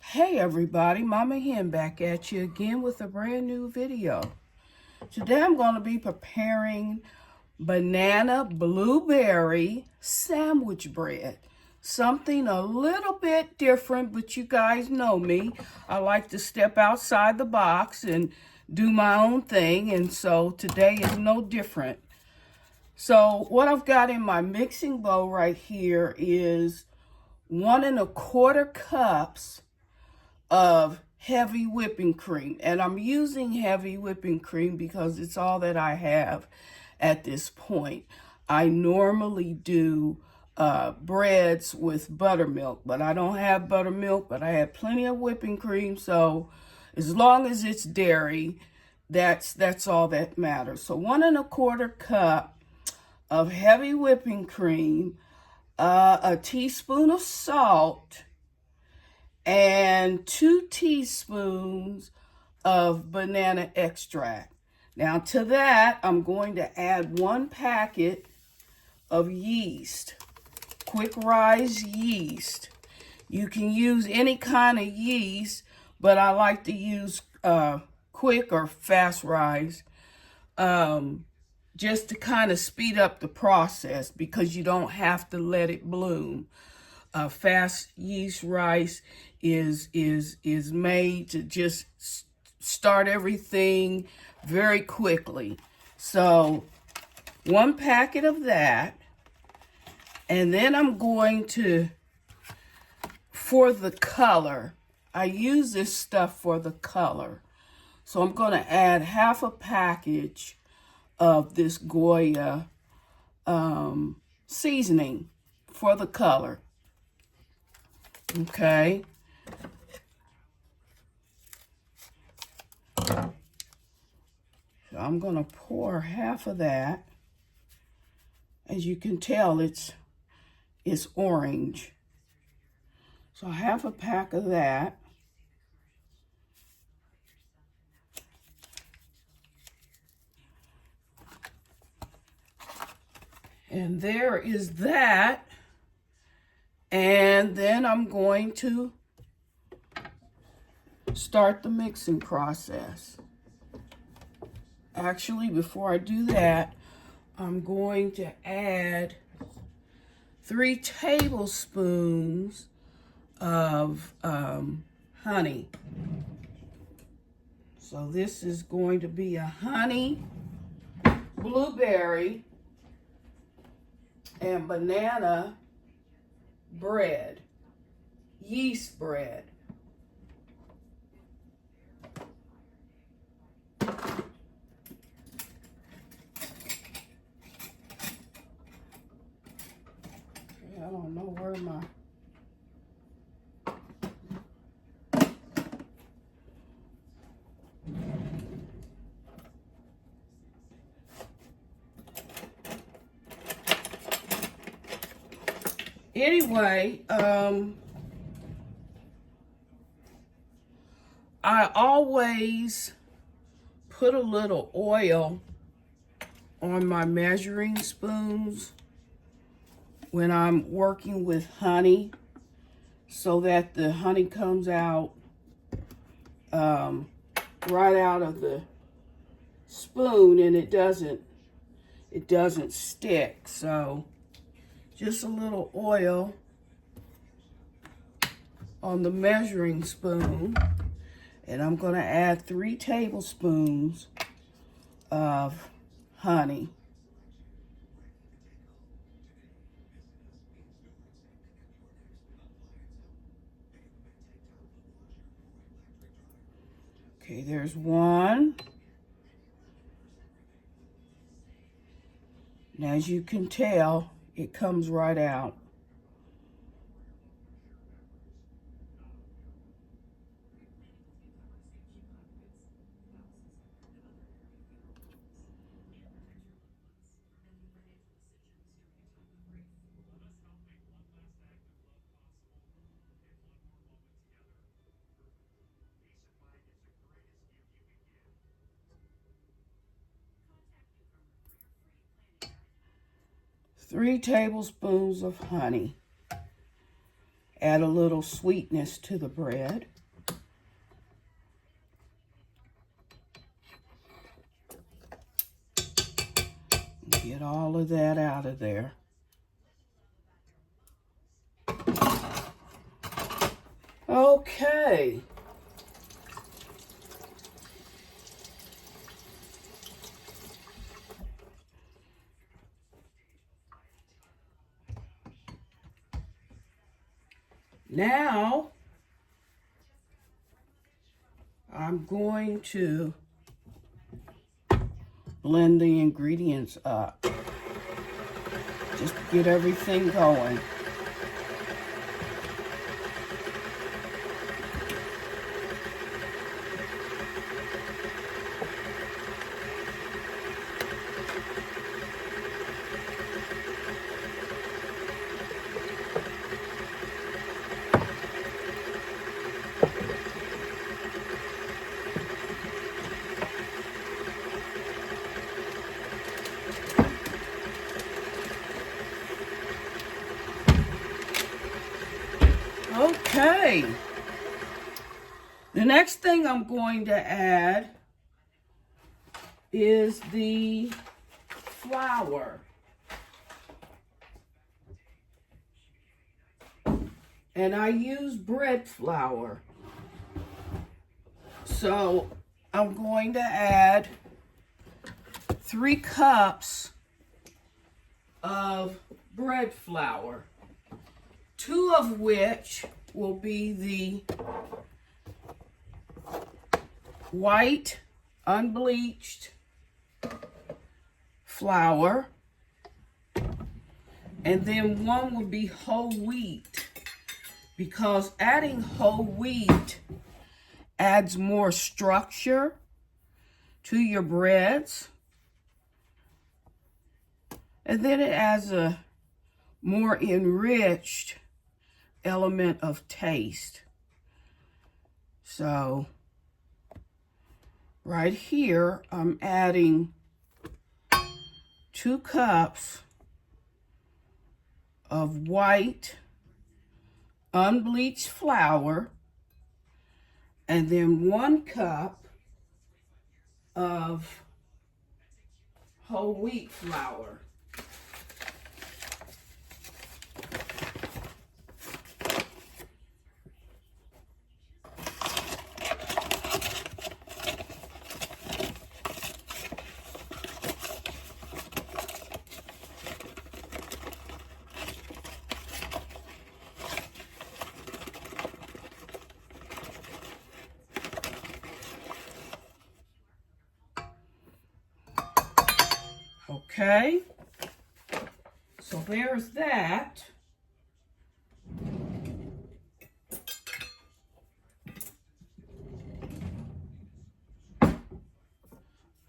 Hey everybody, Mama Hen back at you again with a brand new video. Today I'm going to be preparing banana blueberry sandwich bread. Something a little bit different, but you guys know me. I like to step outside the box and do my own thing, and so today is no different. So what I've got in my mixing bowl right here is 1 1/4 cups of heavy whipping cream. And I'm using heavy whipping cream because it's all that I have at this point. I normally do breads with buttermilk, but I don't have buttermilk, but I have plenty of whipping cream. So as long as it's dairy, that's all that matters. So 1 1/4 cup of heavy whipping cream, a teaspoon of salt, and 2 teaspoons of banana extract. Now to that, I'm going to add 1 packet of yeast, quick rise yeast. You can use any kind of yeast, but I like to use quick or fast rise, just to kind of speed up the process because you don't have to let it bloom. Fast yeast rice is made to just start everything very quickly. So 1 packet of that, and then I'm going to, for the color, I use this stuff for the color. So I'm going to add half a package of this Goya seasoning for the color. Okay. So I'm going to pour half of that. As you can tell, it's orange. So half a pack of that. And there is that. And then I'm going to start the mixing process. Actually, before I do that, I'm going to add 3 tablespoons of honey. So this is going to be a honey, blueberry, and banana bread, yeast bread. I don't know where my anyway, I always put a little oil on my measuring spoons when I'm working with honey, so that the honey comes out right out of the spoon and it doesn't stick. So just a little oil on the measuring spoon, and I'm going to add 3 tablespoons of honey. Okay, there's 1. And as you can tell, it comes right out. Three tablespoons of honey. Add a little sweetness to the bread. all of that out of there. Okay. Now, I'm going to blend the ingredients up. Just to get everything going. Okay, the next thing I'm going to add is the flour. And I use bread flour. So I'm going to add 3 cups of bread flour. 2 of which will be the white, unbleached flour. And then 1 will be whole wheat, because adding whole wheat adds more structure to your breads. And then it adds a more enriched element of taste. So right here, I'm adding 2 cups of white unbleached flour, and then 1 cup of whole wheat flour. Okay, so there's that.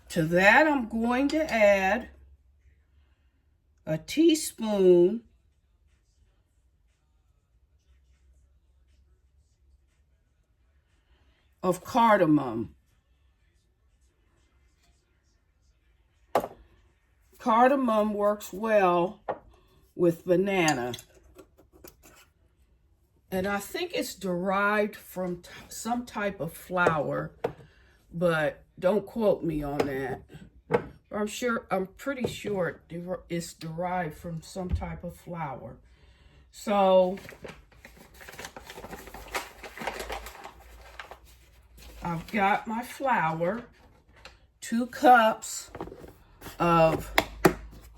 To that, I'm going to add a teaspoon of cardamom. Cardamom works well with banana. And I think it's derived from some type of flour, but don't quote me on that. I'm pretty sure it's derived from some type of flour. So I've got my flour, 2 cups of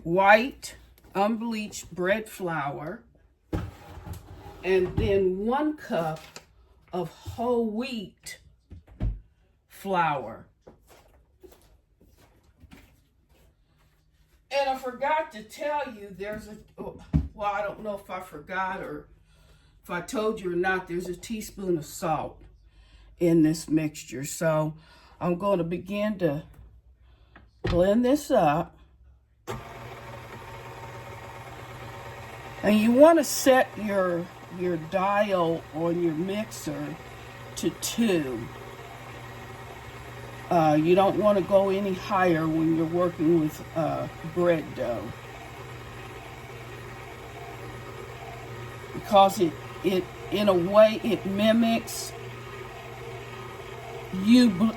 white unbleached bread flour, and then 1 cup of whole wheat flour. And I forgot to tell you, well, I don't know if I forgot or if I told you or not, there's a teaspoon of salt in this mixture. So I'm going to begin to blend this up. And you want to set your dial on your mixer to 2. You don't want to go any higher when you're working with bread dough, because it in a way it mimics you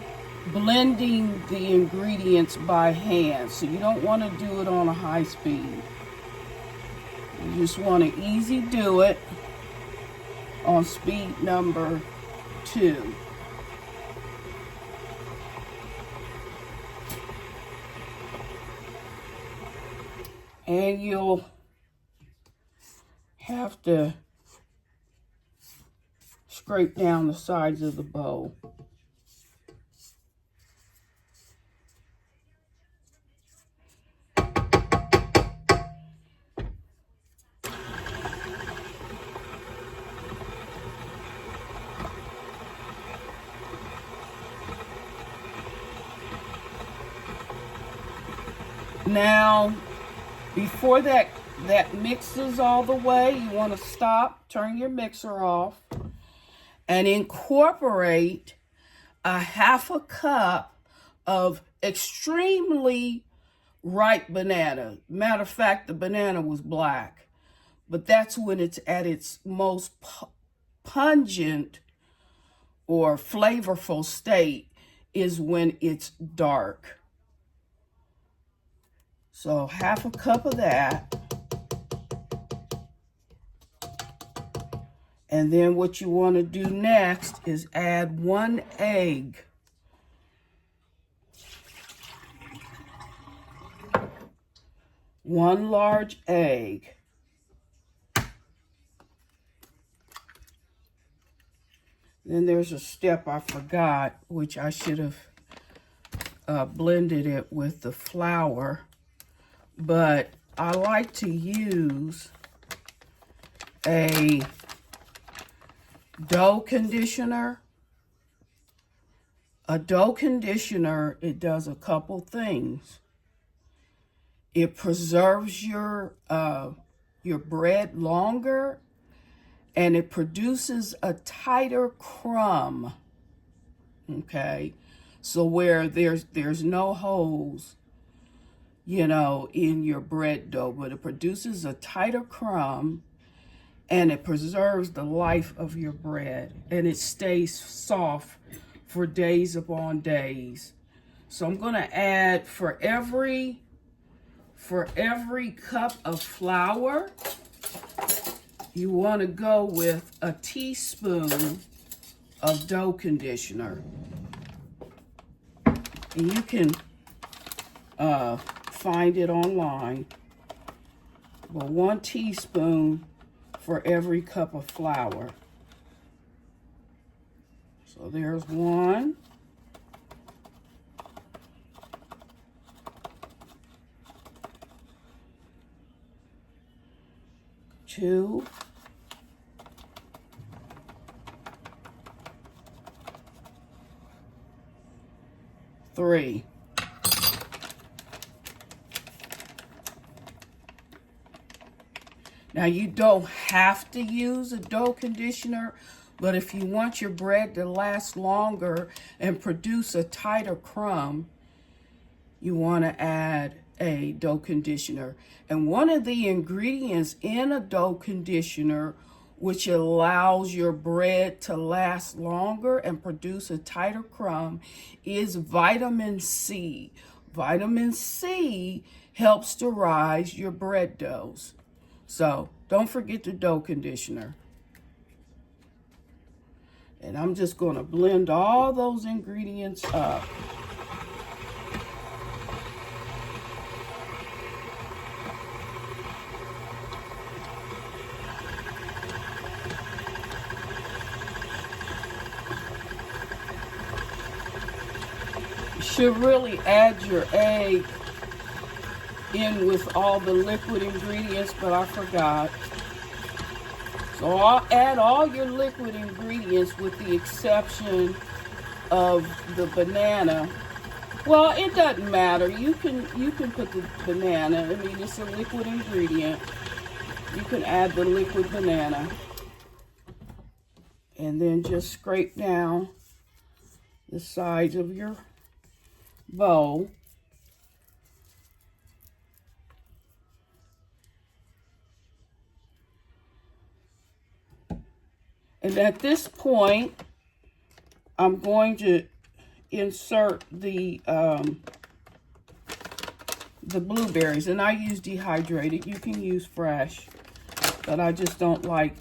blending the ingredients by hand. So you don't want to do it on a high speed. You just want to easy do it on speed number 2. And you'll have to scrape down the sides of the bowl. Now, before that mixes all the way, you want to stop, turn your mixer off, and incorporate a 1/2 cup of extremely ripe banana. Matter of fact, the banana was black, but that's when it's at its most pungent or flavorful state, is when it's dark. So 1/2 cup of that. And then what you want to do next is add 1 egg. One large egg. Then there's a step I forgot, which I should have blended it with the flour. But I like to use a dough conditioner. A dough conditioner, it does a couple things. It preserves your bread longer, and it produces a tighter crumb. Okay, so where there's no holes, you know, in your bread dough, but it produces a tighter crumb, and it preserves the life of your bread, and it stays soft for days upon days. So I'm going to add for every cup of flour, you want to go with a teaspoon of dough conditioner. And you can find it online. But 1 teaspoon for every cup of flour. So there's 1. 2. 3. Now, you don't have to use a dough conditioner, but if you want your bread to last longer and produce a tighter crumb, you want to add a dough conditioner. And one of the ingredients in a dough conditioner, which allows your bread to last longer and produce a tighter crumb, is vitamin C. Vitamin C helps to rise your bread doughs. So don't forget the dough conditioner. And I'm just going to blend all those ingredients up. You should really add your egg in with all the liquid ingredients, but I forgot. So I'll add all your liquid ingredients with the exception of the banana. Well, it doesn't matter. You can put the banana. I mean, it's a liquid ingredient. You can add the liquid banana. And then just scrape down the sides of your bowl. And at this point, I'm going to insert the blueberries, and I use dehydrated. You can use fresh, but I just don't like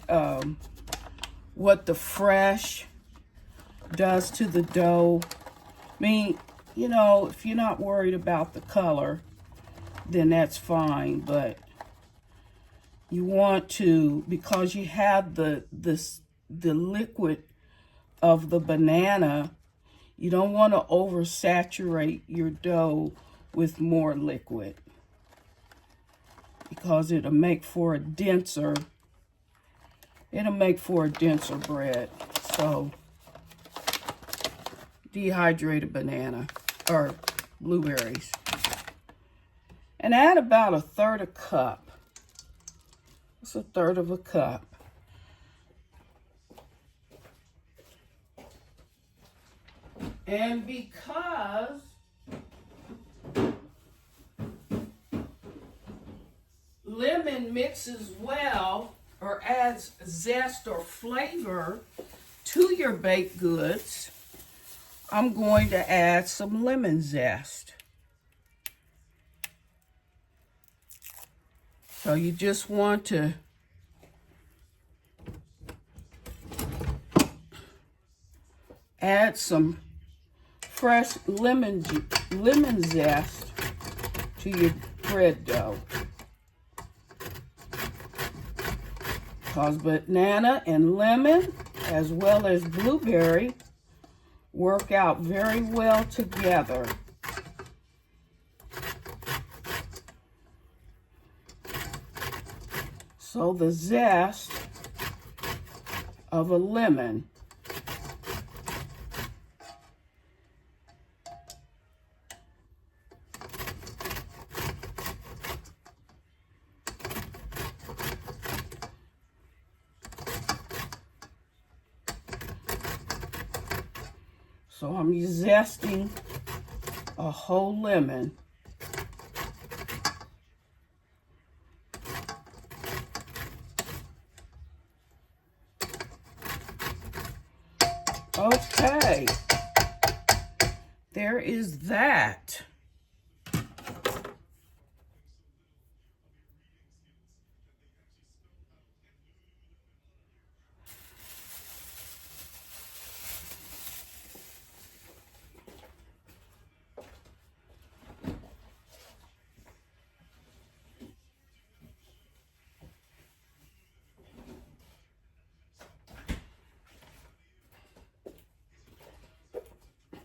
what the fresh does to the dough. I mean, you know, if you're not worried about the color, then that's fine, but you want to, because you have the liquid of the banana, you don't want to oversaturate your dough with more liquid, because it'll make for a denser bread. So dehydrated banana or blueberries, and add about 1/3 cup. It's 1/3 of a cup. And because lemon mixes well or adds zest or flavor to your baked goods, I'm going to add some lemon zest. So you just want to add some fresh lemon zest to your bread dough, because banana and lemon, as well as blueberry, work out very well together. So the zest of a lemon So I'm zesting a whole lemon. Okay, there is that.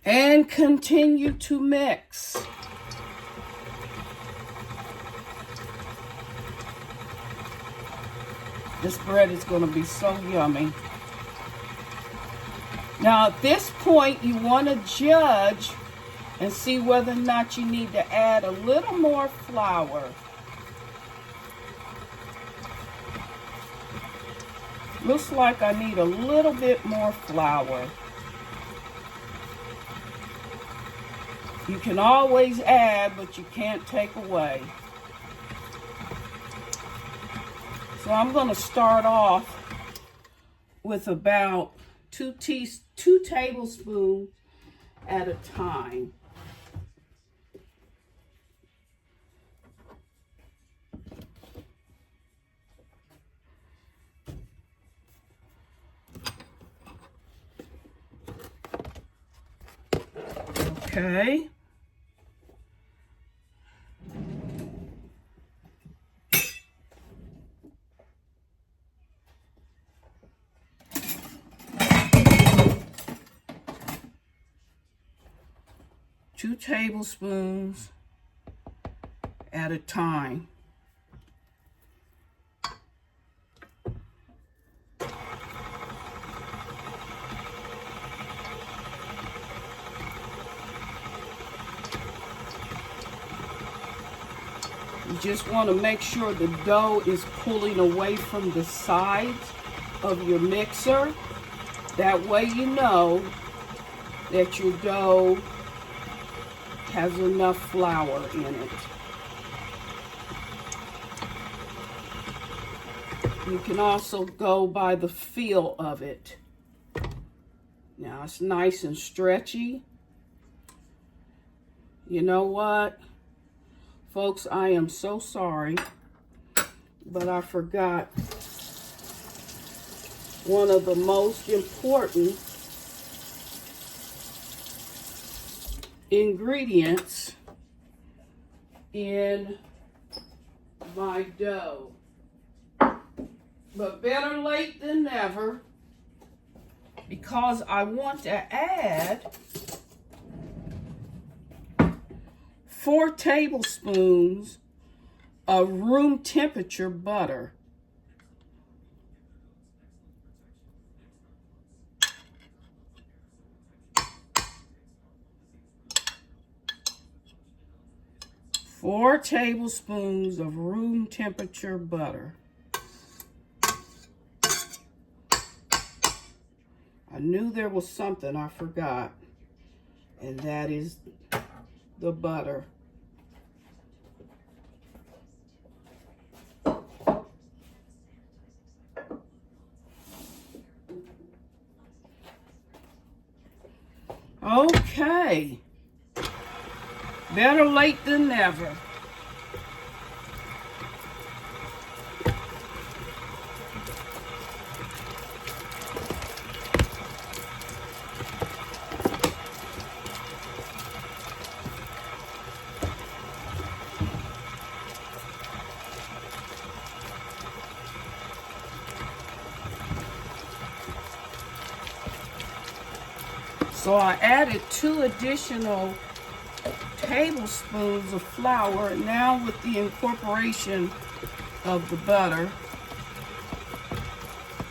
And continue to mix. This bread is going to be so yummy. Now at this point, you want to judge and see whether or not you need to add a little more flour. Looks like I need a little bit more flour. You can always add, but you can't take away. So I'm going to start off with about two tablespoons at a time. Okay. Two tablespoons at a time. You just want to make sure the dough is pulling away from the sides of your mixer. That way you know that your dough has enough flour in it. You can also go by the feel of it. Now it's nice and stretchy. You know what, folks, I am so sorry, but I forgot one of the most important ingredients in my dough. But better late than never, because I want to add 4 tablespoons of room temperature butter. Four tablespoons of room temperature butter. I knew there was something I forgot, and that is the butter. Okay. Better late than never. So I added 2 additional tablespoons of flour. Now with the incorporation of the butter,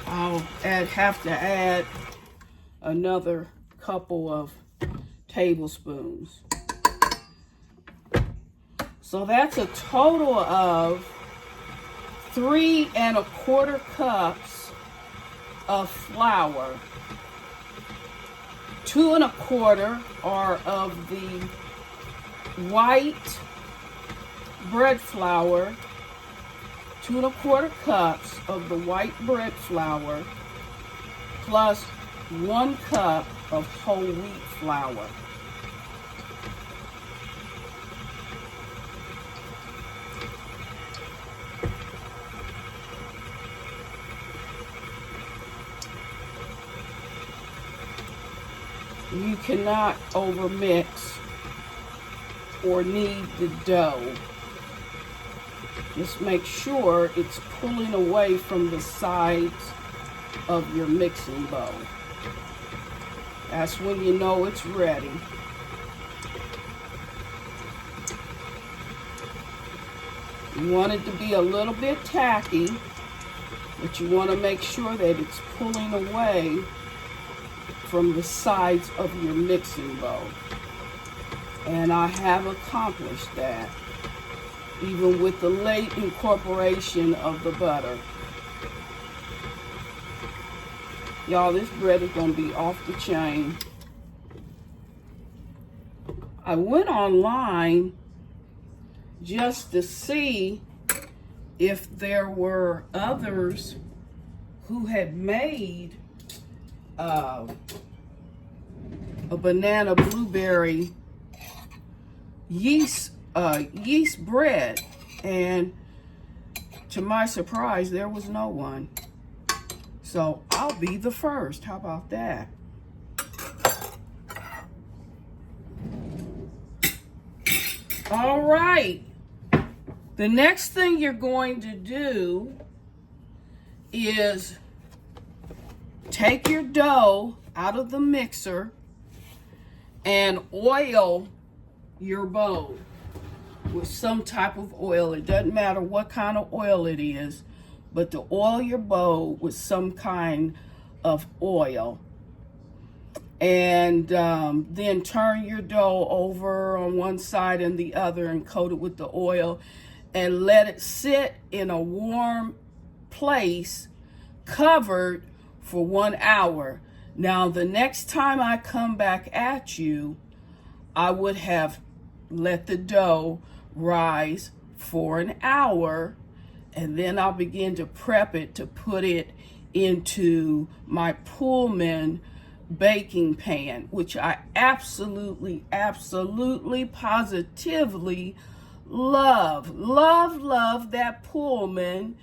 I'll have to add another couple of tablespoons. So that's a total of 3 1/4 cups of flour. 2 1/4 are of the white bread flour, 2 1/4 cups of the white bread flour, plus 1 cup of whole wheat flour. You cannot overmix or knead the dough. Just make sure it's pulling away from the sides of your mixing bowl. That's when you know it's ready. You want it to be a little bit tacky, but you want to make sure that it's pulling away from the sides of your mixing bowl. And I have accomplished that, even with the late incorporation of the butter. Y'all, this bread is going to be off the chain. I went online just to see if there were others who had made a banana blueberry yeast bread, and to my surprise, there was no one. So I'll be the first. How about that? All right. The next thing you're going to do is take your dough out of the mixer and oil your bowl with some type of oil. It doesn't matter what kind of oil it is, but to oil your bowl with some kind of oil. And then turn your dough over on one side and the other and coat it with the oil and let it sit in a warm place covered for 1 hour. Now, the next time I come back at you, I would have let the dough rise for 1 hour, and then I'll begin to prep it to put it into my Pullman baking pan, which I absolutely, positively love. Love that Pullman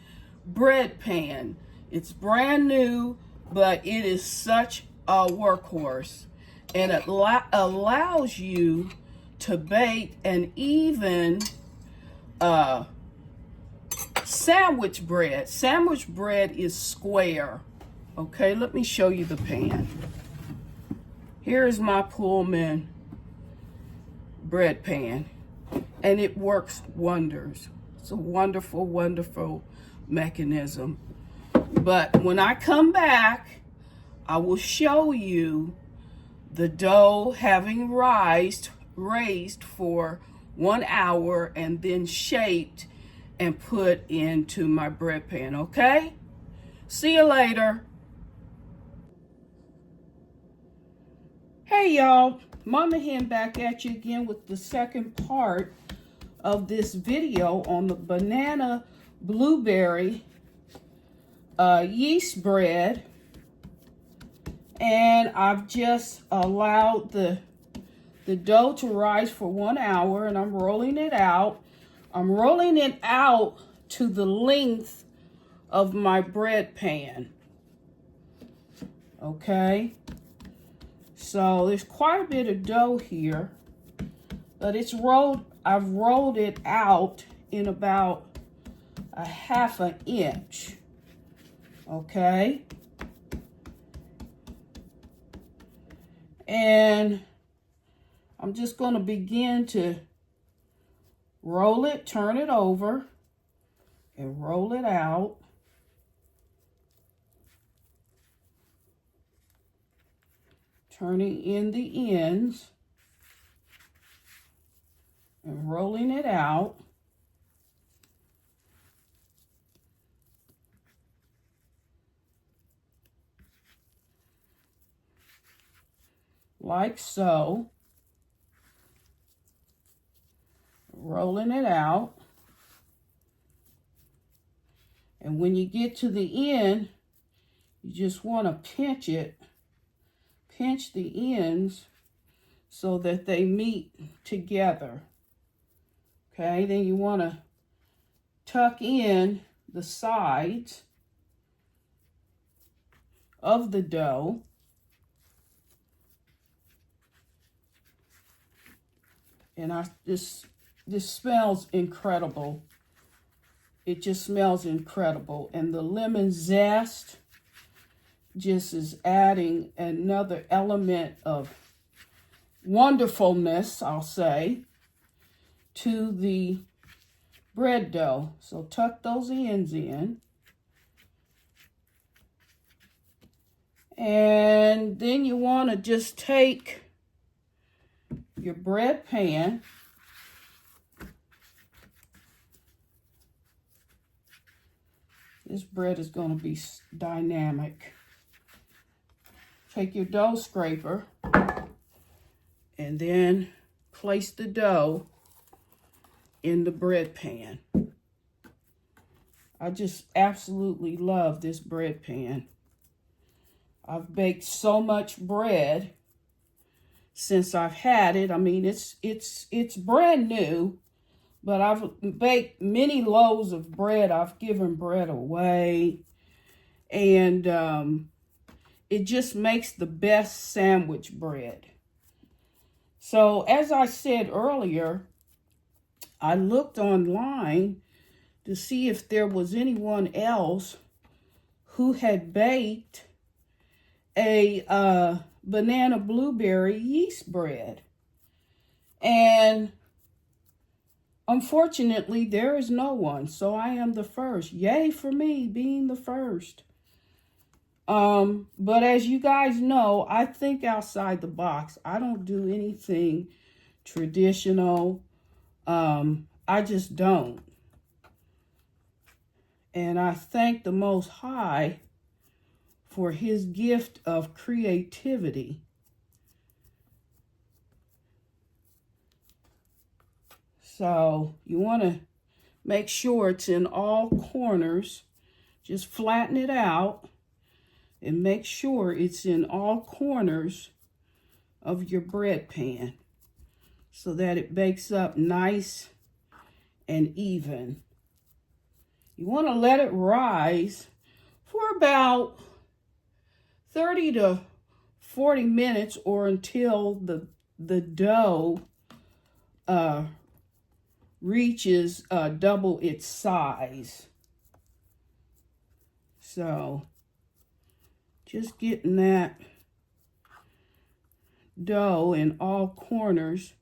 bread pan. It's brand new, but it is such a workhorse. And it allows you to bake an even sandwich bread. Sandwich bread is square. Okay, let me show you the pan. Here is my Pullman bread pan, and it works wonders. It's a wonderful, wonderful mechanism. But when I come back, I will show you the dough having raised for 1 hour and then shaped and put into my bread pan, okay? See you later. Hey y'all, Mama Hen back at you again with the second part of this video on the banana blueberry yeast bread. And I've just allowed the dough to rise for 1 hour, and I'm rolling it out. I'm rolling it out to the length of my bread pan. Okay? So there's quite a bit of dough here, but I've rolled it out in about a 1/2 inch. Okay? And I'm just going to begin to roll it, turn it over, and roll it out. Turning in the ends and rolling it out. Like so. Rolling it out. And when you get to the end, you just want to pinch the ends so that they meet together. Okay, then you want to tuck in the sides of the dough. And this smells incredible. It just smells incredible. And the lemon zest just is adding another element of wonderfulness, I'll say, to the bread dough. So tuck those ends in. And then you want to just take your bread pan, this bread is going to be dynamic. Take your dough scraper and then place the dough in the bread pan. I just absolutely love this bread pan. I've baked so much bread since I've had it. I mean, it's brand new, but I've baked many loaves of bread. I've given bread away, and it just makes the best sandwich bread. So as I said earlier, I looked online to see if there was anyone else who had baked a banana blueberry yeast bread. And unfortunately, there is no one. So I am the first. Yay for me being the first. But as you guys know, I think outside the box. I don't do anything traditional. I just don't. And I thank the Most High for his gift of creativity. So you want to make sure it's in all corners. Just flatten it out and make sure it's in all corners of your bread pan so that it bakes up nice and even. You want to let it rise for about 30 to 40 minutes or until the dough reaches double its size. So just getting that dough in all corners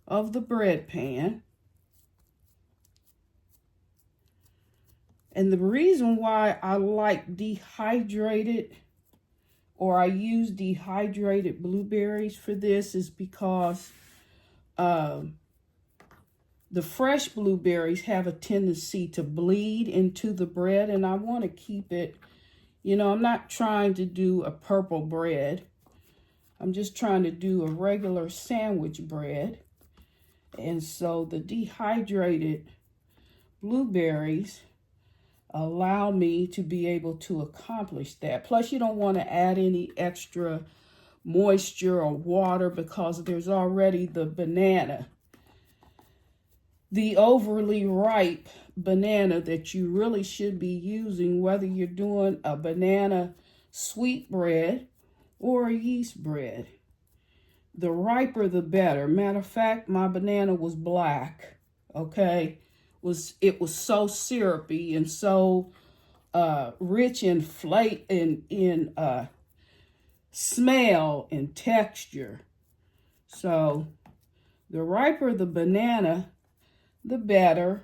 of the bread pan. And the reason why I like dehydrated, or I use dehydrated blueberries for this, is because the fresh blueberries have a tendency to bleed into the bread, and I want to keep it, you know, I'm not trying to do a purple bread. I'm just trying to do a regular sandwich bread. And so the dehydrated blueberries allow me to be able to accomplish that. Plus, you don't want to add any extra moisture or water because there's already the banana, the overly ripe banana that you really should be using, whether you're doing a banana sweet bread or a yeast bread. The riper, the better. Matter of fact, my banana was black, okay? It was so syrupy and so rich in smell and texture. So the riper the banana, the better.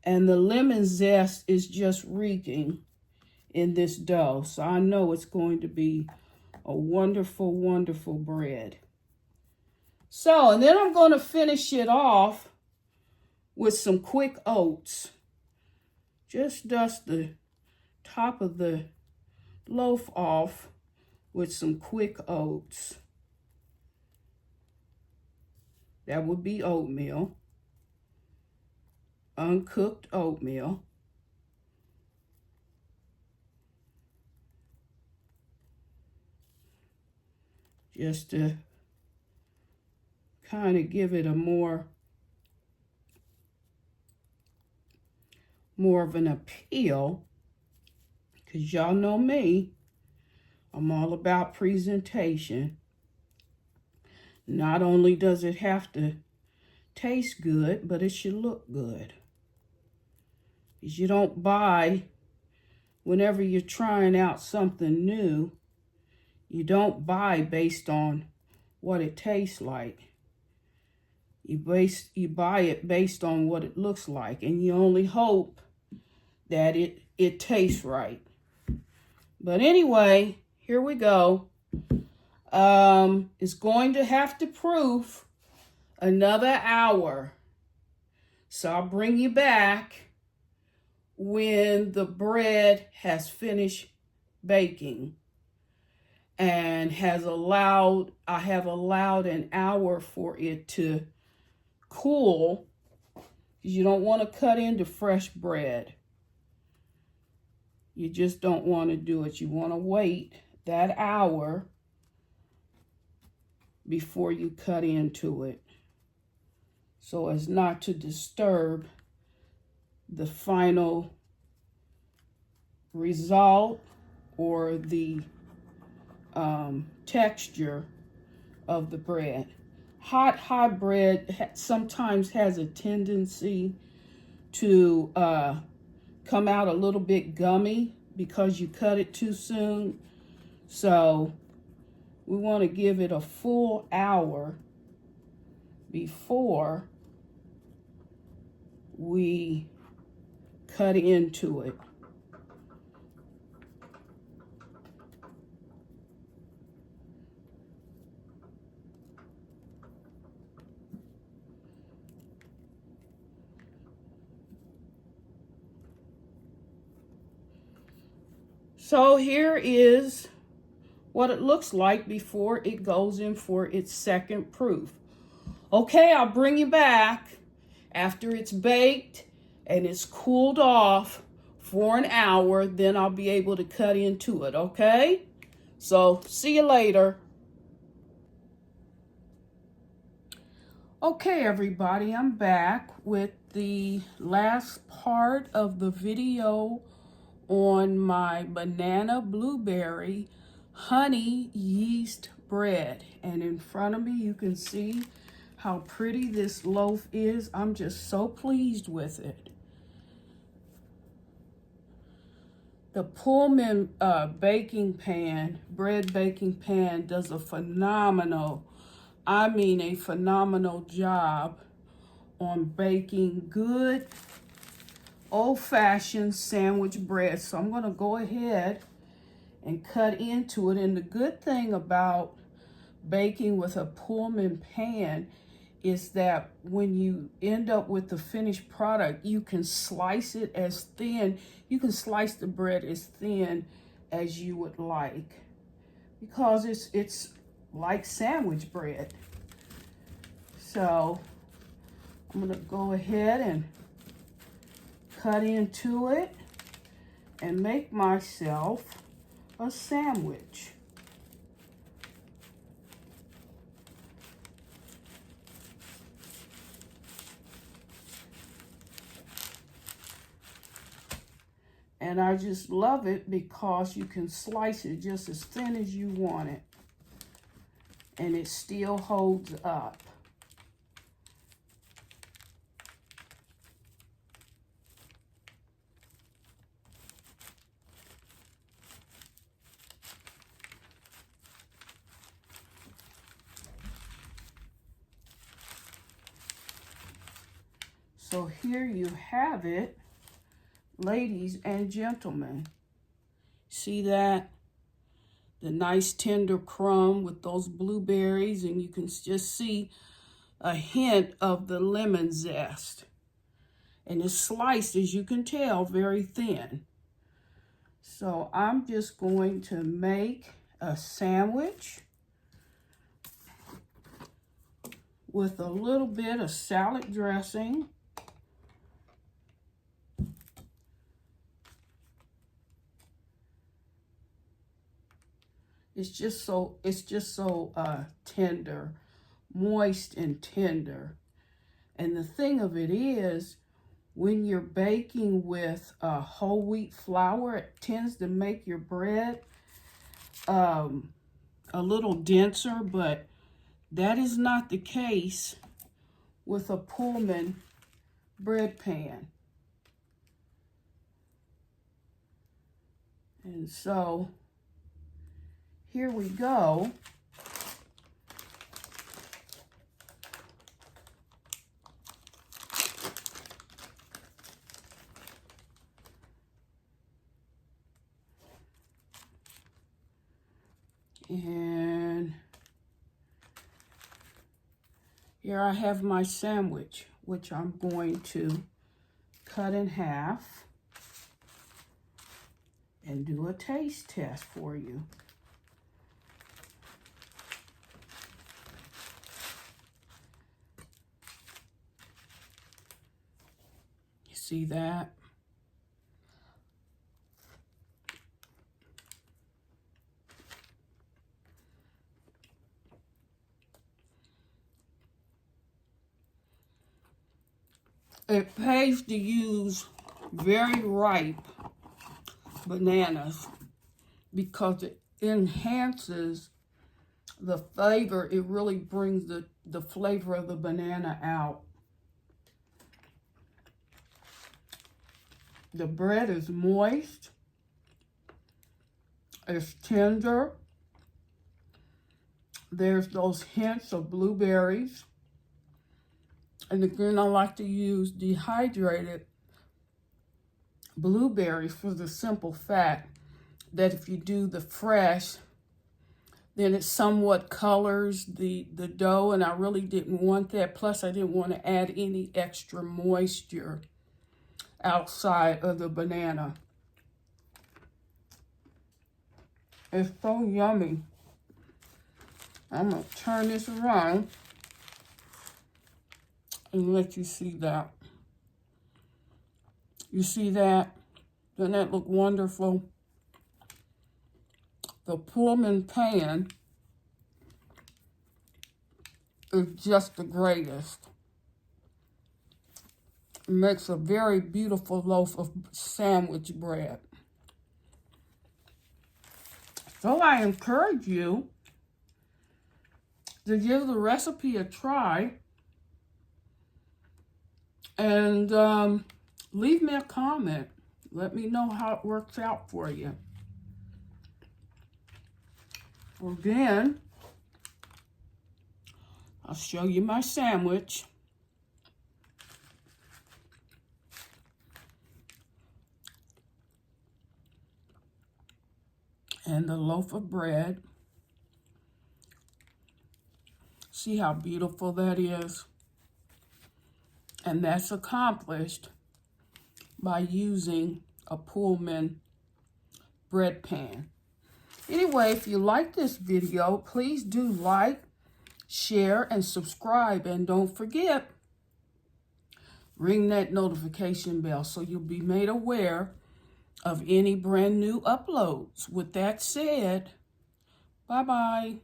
And the lemon zest is just reeking in this dough. So I know it's going to be a wonderful, wonderful bread. So, and then I'm going to finish it off with some quick oats. Just dust the top of the loaf off with some quick oats. That would be oatmeal. Uncooked oatmeal. Just to kind of give it a more of an appeal, because y'all know me, I'm all about presentation. Not only does it have to taste good, but it should look good. Because you don't buy, whenever you're trying out something new, you don't buy based on what it tastes like. You buy it based on what it looks like, and you only hope that it tastes right. But anyway, here we go. It's going to have to proof another hour. So I'll bring you back when the bread has finished baking and I have allowed an hour for it to cool, because you don't want to cut into fresh bread. You just don't want to do it. You want to wait that hour before you cut into it, so as not to disturb the final result or the texture of the bread. Hot bread sometimes has a tendency to come out a little bit gummy because you cut it too soon. So we want to give it a full hour before we cut into it. So here is what it looks like before it goes in for its second proof. Okay, I'll bring you back after it's baked and it's cooled off for an hour, then I'll be able to cut into it, okay? So, see you later. Okay, everybody, I'm back with the last part of the video on my banana blueberry honey yeast bread. And in front of me, you can see how pretty this loaf is. I'm just so pleased with it. The Pullman baking pan, bread baking pan, does a phenomenal, I mean a phenomenal job on baking good old-fashioned sandwich bread. So I'm going to go ahead and cut into it. And the good thing about baking with a Pullman pan is that when you end up with the finished product, you can slice it as thin. You can slice the bread as thin as you would like, because it's like sandwich bread. So I'm gonna go ahead and cut into it and make myself a sandwich. And I just love it because you can slice it just as thin as you want it, and it still holds up. So here you have it, ladies and gentlemen. See that? The nice tender crumb with those blueberries, and you can just see a hint of the lemon zest. And it's sliced, as you can tell, very thin. So I'm just going to make a sandwich with a little bit of salad dressing. It's just so tender, moist and tender. And the thing of it is, when you're baking with whole wheat flour, it tends to make your bread a little denser, but that is not the case with a Pullman bread pan. And so here we go. And here I have my sandwich, which I'm going to cut in half and do a taste test for you. You see that? It pays to use very ripe bananas because it enhances the flavor. It really brings the flavor of the banana out. The bread is moist, it's tender. There's those hints of blueberries. And again, I like to use dehydrated blueberries for the simple fact that if you do the fresh, then it somewhat colors the dough, and I really didn't want that. Plus, I didn't want to add any extra moisture outside of the banana. It's so yummy. I'm going to turn this around and let you see that. You see that? Doesn't that look wonderful? The Pullman pan is just the greatest. It makes a very beautiful loaf of sandwich bread. So I encourage you to give the recipe a try and leave me a comment. Let me know how it works out for you. Again, I'll show you my sandwich. And the loaf of bread. See how beautiful that is? And that's accomplished by using a Pullman bread pan. Anyway, if you like this video, please do like, share, and subscribe. And don't forget, ring that notification bell so you'll be made aware of any brand new uploads. With that said, bye-bye.